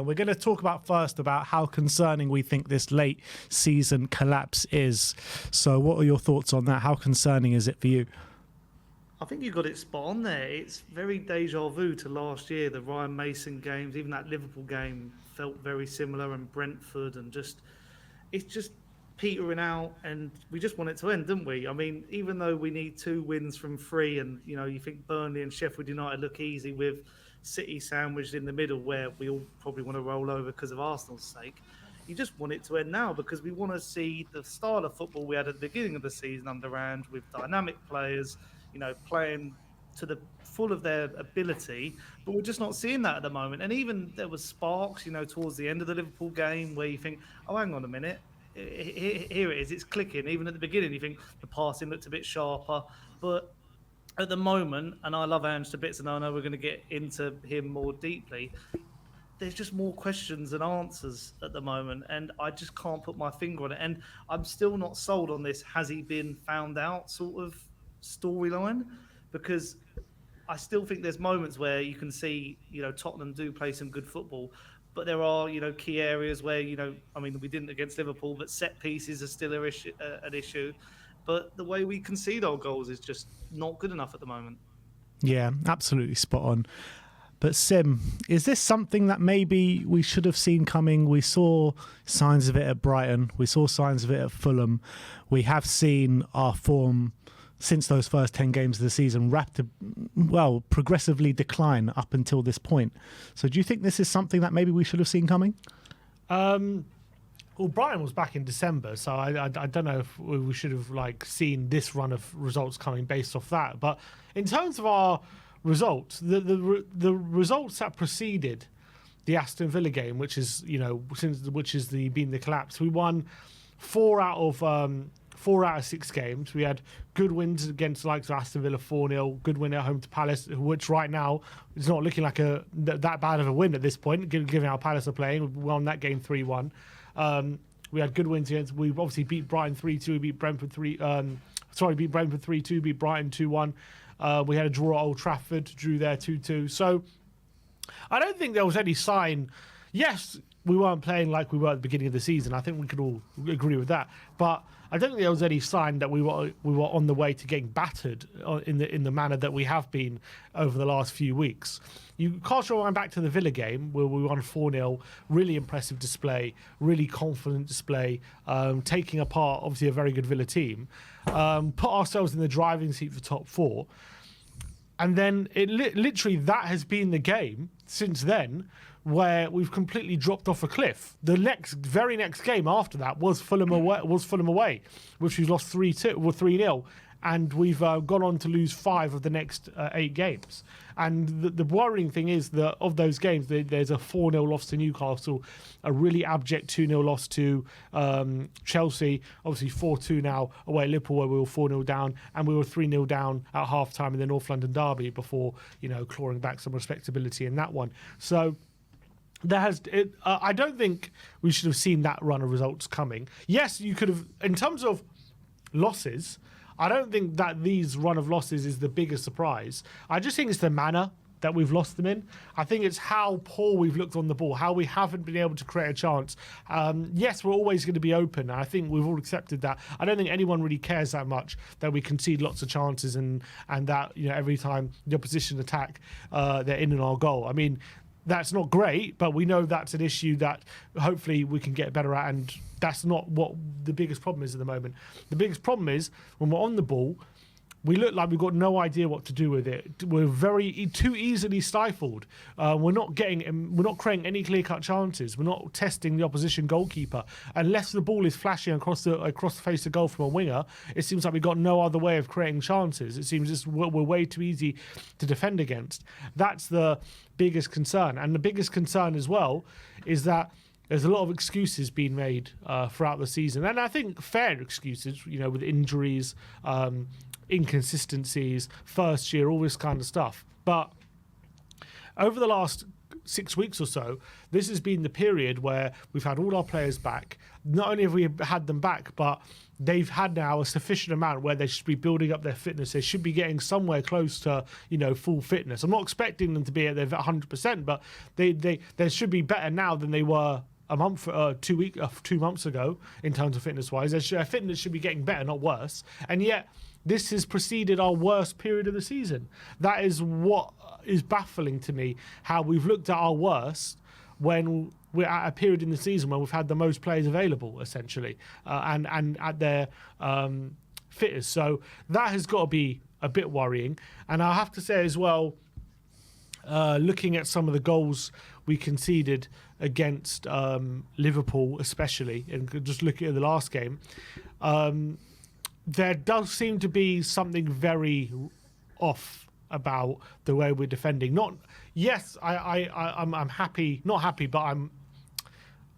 We're going to talk first about how concerning we think this late season collapse is. So what are your thoughts on that? How concerning is it for you? I think you got it spot on there. It's very deja vu to last year. The Ryan Mason games, even that Liverpool game felt very similar, and Brentford, and it's just petering out, and we just want it to end, don't we? I mean, even though we need 2 wins from 3, and you think Burnley and Sheffield United look easy with City sandwiched in the middle, where we all probably want to roll over because of Arsenal's sake. You just want it to end now because we want to see the style of football we had at the beginning of the season under Ange, with dynamic players, playing to the full of their ability, but we're just not seeing that at the moment. And even there was sparks, towards the end of the Liverpool game where you think, oh, hang on a minute, here it is, it's clicking. Even at the beginning, you think the passing looked a bit sharper, but at the moment, and I love Ange to bits, and I know we're going to get into him more deeply, there's just more questions than answers at the moment, and I just can't put my finger on it. And I'm still not sold on this has he been found out sort of storyline, because I still think there's moments where you can see, Tottenham do play some good football, but there are, key areas where, I mean, we didn't against Liverpool, but set pieces are still an issue. But the way we concede our goals is just not good enough at the moment. Yeah, absolutely spot on. But Sim, is this something that maybe we should have seen coming? We saw signs of it at Brighton. We saw signs of it at Fulham. We have seen our form since those first 10 games of the season progressively decline up until this point. So do you think this is something that maybe we should have seen coming? Well, Brighton was back in December, so I don't know if we should have seen this run of results coming based off that. But in terms of our results, the results that preceded the Aston Villa game, which is been the collapse, we won 4 out of 6 games. We had good wins against the likes of Aston Villa 4-0, good win at home to Palace, which right now is not looking like that bad of a win at this point, given how Palace are playing. We won that game 3-1. We had good wins against. We obviously beat Brighton 3-2. We beat Brentford 3-2. Beat Brighton 2-1. We had a draw at Old Trafford, drew there 2-2. So I don't think there was any sign. Yes, we weren't playing like we were at the beginning of the season. I think we could all agree with that. But I don't think there was any sign that we were on the way to getting battered in the manner that we have been over the last few weeks. You cast your mind back to the Villa game where we won 4-0, really impressive display, really confident display, taking apart obviously a very good Villa team, put ourselves in the driving seat for top 4. And then literally that has been the game since then, where we've completely dropped off a cliff. The very next game after that was Fulham away, which we lost 3-0, and we've gone on to lose 5 of the next 8 games. And the worrying thing is that of those games, there's a 4-0 loss to Newcastle, a really abject 2-0 loss to Chelsea, obviously 4-2 now away at Liverpool, where we were 4-0 down, and we were 3-0 down at half-time in the North London derby before, clawing back some respectability in that one. So I don't think we should have seen that run of results coming. Yes, you could have, in terms of losses, I don't think that these run of losses is the biggest surprise. I just think it's the manner that we've lost them in. I think it's how poor we've looked on the ball, how we haven't been able to create a chance. Yes, we're always going to be open. I think we've all accepted that. I don't think anyone really cares that much that we concede lots of chances and that every time the opposition attack, they're in our goal. I mean, that's not great, but we know that's an issue that hopefully we can get better at, and that's not what the biggest problem is at the moment. The biggest problem is when we're on the ball, we look like we've got no idea what to do with it. We're too easily stifled. We're not creating any clear-cut chances. We're not testing the opposition goalkeeper. Unless the ball is flashing across the face of goal from a winger, it seems like we've got no other way of creating chances. It seems just we're way too easy to defend against. That's the biggest concern. And the biggest concern as well is that there's a lot of excuses being made throughout the season. And I think fair excuses, with injuries, inconsistencies, first year, all this kind of stuff. But over the last 6 weeks or so, this has been the period where we've had all our players back. Not only have we had them back, but they've had now a sufficient amount where they should be building up their fitness. They should be getting somewhere close to, full fitness. I'm not expecting them to be at their 100%, but they should be better now than they were a month, 2 months ago in terms of fitness-wise. Their fitness should be getting better, not worse. And yet, this has preceded our worst period of the season. That is what is baffling to me, how we've looked at our worst when we're at a period in the season when we've had the most players available, essentially, and at their fittest. So that has got to be a bit worrying. And I have to say as well, looking at some of the goals we conceded against Liverpool, especially, and just looking at the last game, there does seem to be something very off about the way we're defending. I'm happy, not happy, but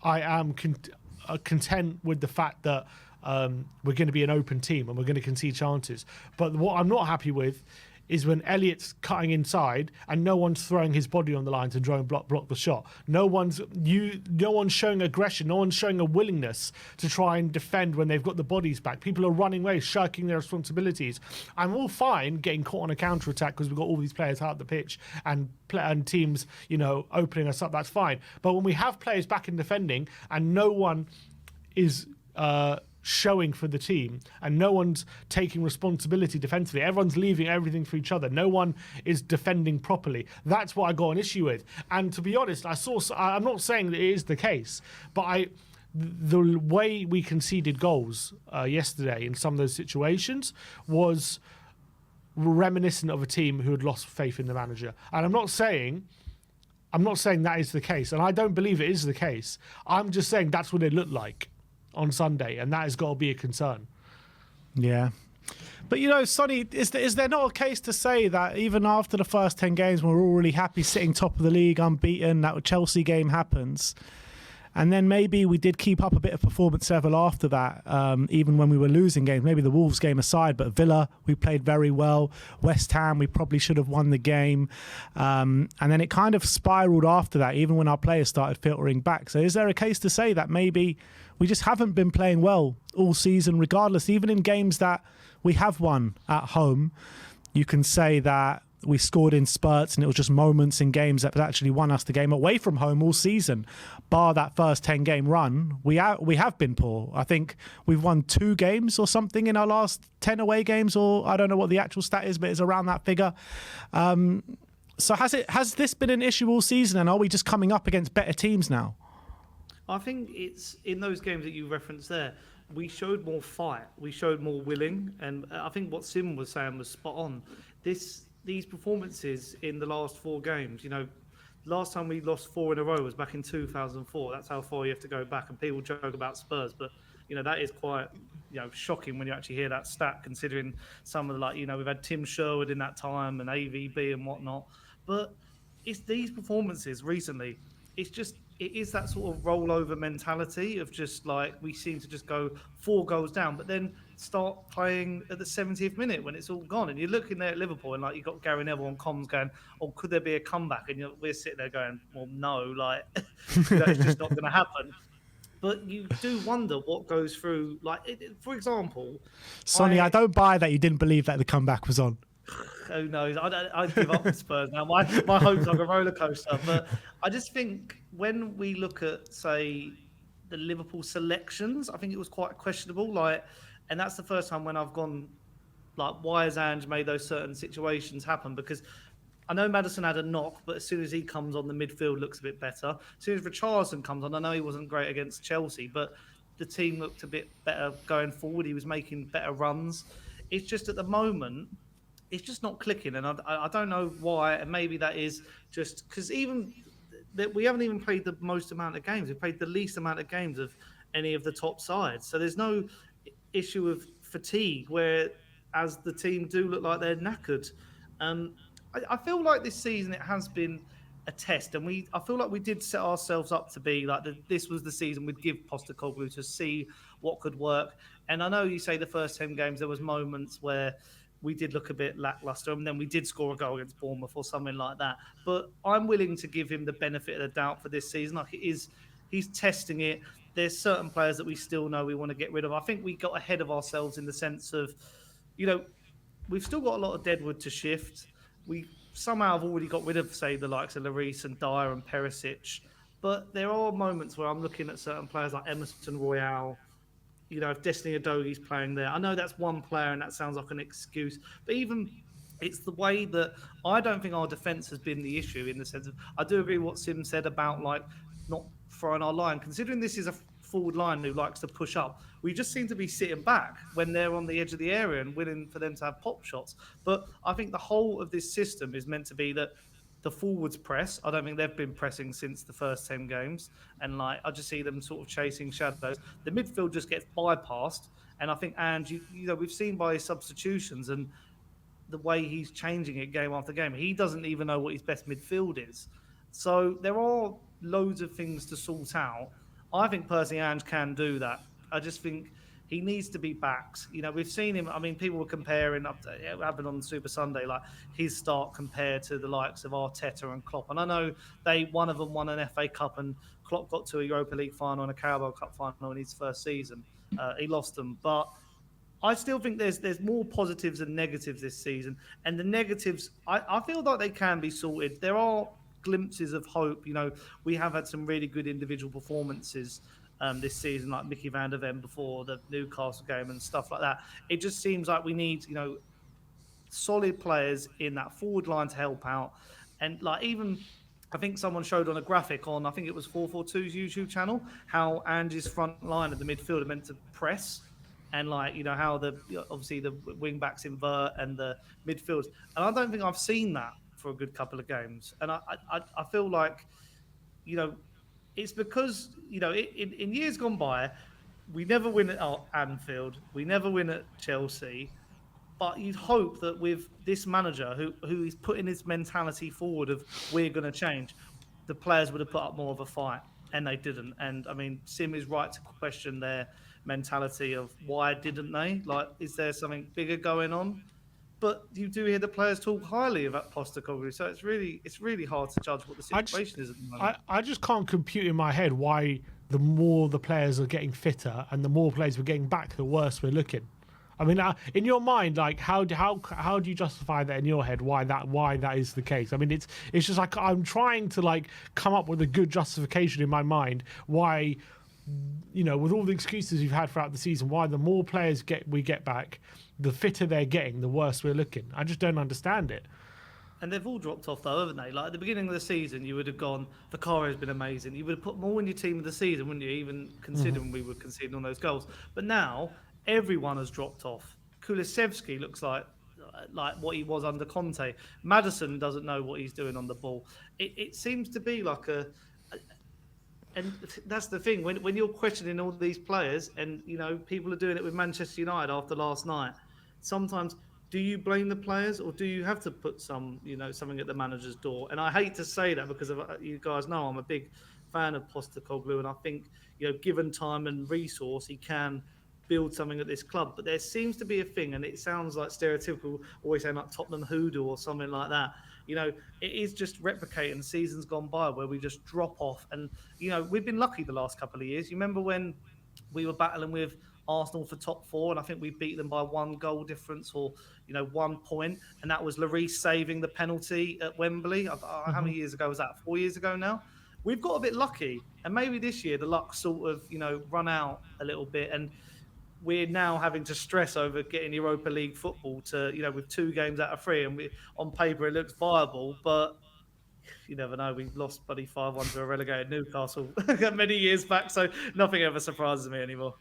I am content with the fact that we're going to be an open team and we're going to concede chances. But what I'm not happy with is when Elliott's cutting inside and no one's throwing his body on the line to try and block the shot. No one's showing aggression. No one's showing a willingness to try and defend when they've got the bodies back. People are running away, shirking their responsibilities. I'm all fine getting caught on a counter attack because we've got all these players out the pitch and teams, opening us up. That's fine. But when we have players back in defending and no one is showing for the team and no one's taking responsibility defensively, everyone's leaving everything for each other, no one is defending properly, that's what I got an issue with. And to be honest, I'm not saying that it is the case, but the way we conceded goals yesterday in some of those situations was reminiscent of a team who had lost faith in the manager. And I'm not saying that is the case, and I don't believe it is the case. I'm just saying that's what it looked like on Sunday, and that has got to be a concern. Yeah. But, Sonny, is there not a case to say that even after the first 10 games, when we're all really happy sitting top of the league, unbeaten, that Chelsea game happens, and then maybe we did keep up a bit of performance level after that, even when we were losing games, maybe the Wolves game aside, but Villa, we played very well. West Ham, we probably should have won the game. And then it kind of spiraled after that, even when our players started filtering back. So is there a case to say that maybe we just haven't been playing well all season, regardless, even in games that we have won at home? You can say that we scored in spurts and it was just moments in games that actually won us the game. Away from home all season, bar that first 10-game run, we have been poor. I think we've won 2 games or something in our last 10 away games, or I don't know what the actual stat is, but it's around that figure. So has this been an issue all season, and are we just coming up against better teams now? I think it's in those games that you referenced there, we showed more fight, we showed more willing, and I think what Sim was saying was spot on. These performances in the last 4 games, last time we lost 4 in a row was back in 2004. That's how far you have to go back, and people joke about Spurs, but that is quite shocking when you actually hear that stat, considering some of the we've had Tim Sherwood in that time and AVB and whatnot. But it's these performances recently, it is that sort of rollover mentality of just we seem to just go 4 goals down, but then start playing at the 70th minute when it's all gone. And you're looking there at Liverpool and you've got Gary Neville on comms going, "Oh, could there be a comeback?" And we're sitting there going, "Well, no, it's just not going to happen." But you do wonder what goes through, for example, Sonny, I don't buy that you didn't believe that the comeback was on. Who knows? I'd give up with Spurs now. My hope's like a roller coaster. But I just think when we look at, say, the Liverpool selections, I think it was quite questionable. And that's the first time when I've gone, why has Ange made those certain situations happen? Because I know Maddison had a knock, but as soon as he comes on, the midfield looks a bit better. As soon as Richarlison comes on, I know he wasn't great against Chelsea, but the team looked a bit better going forward. He was making better runs. It's just at the moment, it's just not clicking, and I don't know why. And maybe that is just because even that we haven't even played the most amount of games. We've played the least amount of games of any of the top sides. So there's no issue of fatigue, where as the team do look like they're knackered. I feel like this season it has been a test, and I feel like we did set ourselves up to be this was the season we'd give Postecoglou to see what could work. And I know you say the first 10 games there was moments where we did look a bit lackluster, and then we did score a goal against Bournemouth or something like that. But I'm willing to give him the benefit of the doubt for this season. Like, it is, he's testing it. There's certain players that we still know we want to get rid of. I think we got ahead of ourselves in the sense of, you know, we've still got a lot of deadwood to shift. We somehow have already got rid of, say, the likes of Lloris and Dyer and Perisic. But there are moments where I'm looking at certain players like Emerson Royale. You know, if Destiny Adogi's playing there, I know that's one player and that sounds like an excuse, but even it's the way that I don't think our defence has been the issue in the sense of I do agree what Sim said about like not throwing our line. Considering this is a forward line who likes to push up, we just seem to be sitting back when they're on the edge of the area and willing for them to have pop shots. But I think the whole of this system is meant to be that the forwards press. I don't think they've been pressing since the first 10 games. And like, I just see them sort of chasing shadows. The midfield just gets bypassed. And I think, and you know, we've seen by his substitutions and the way he's changing it game after game, he doesn't even know what his best midfield is. So there are loads of things to sort out. I think personally, Ange can do that. I just think he needs to be backed. You know, we've seen him. I mean, people were comparing up to it happened on Super Sunday, like his start compared to the likes of Arteta and Klopp. And I know one of them won an FA Cup, and Klopp got to a Europa League final and a Carabao Cup final in his first season. He lost them, but I still think there's more positives than negatives this season. And the negatives, I feel like they can be sorted. There are glimpses of hope. You know, we have had some really good individual performances this season, like Mickey van der Ven before the Newcastle game and stuff like that. It just seems like we need, you know, solid players in that forward line to help out. And like even I think someone showed on a graphic on, I think it was 442's YouTube channel, how Ange's front line of the midfield are meant to press. And like, you know, how obviously the wing backs invert and the midfields. And I don't think I've seen that for a good couple of games. And I feel like, you know, it's because, you know, in years gone by, we never win at Anfield, we never win at Chelsea. But you'd hope that with this manager who is putting his mentality forward of we're going to change, the players would have put up more of a fight, and they didn't. And I mean, Sim is right to question their mentality of why didn't they? Like, is there something bigger going on? But you do hear the players talk highly about Postecoglou, so it's really hard to judge what the situation is at the moment. I just can't compute in my head why the more the players are getting fitter and the more players we're getting back, the worse we're looking. I mean, in your mind, like how do you justify that in your head? Why that is the case? I mean, it's just like I'm trying to like come up with a good justification in my mind why, you know, with all the excuses you've had throughout the season, why the more players we get back, the fitter they're getting, the worse we're looking. I just don't understand it. And they've all dropped off though, haven't they? Like at the beginning of the season, you would have gone, Vicaria's been amazing. You would have put more in your team of the season, wouldn't you? Even considering we were conceding on those goals. But now everyone has dropped off. Kulusevski looks like what he was under Conte. Maddison doesn't know what he's doing on the ball. It seems to be like and that's the thing when you're questioning all these players, and you know people are doing it with Manchester United after last night. Sometimes, do you blame the players or do you have to put something at the manager's door? And I hate to say that because you guys know I'm a big fan of Postecoglou, and I think given time and resource, he can build something at this club. But there seems to be a thing, and it sounds like stereotypical, always saying like Tottenham hoodoo or something like that. It is just replicating seasons gone by where we just drop off. And, we've been lucky the last couple of years. You remember when we were battling with Arsenal for top four, and I think we beat them by 1 goal difference or, 1 point. And that was Lloris saving the penalty at Wembley. How many years ago was that? 4 years ago now? We've got a bit lucky. And maybe this year the luck sort of, run out a little bit. And we're now having to stress over getting Europa League football to, with 2 games out of 3. And on paper, it looks viable, but you never know. We lost buddy 5-1 to a relegated Newcastle many years back. So nothing ever surprises me anymore.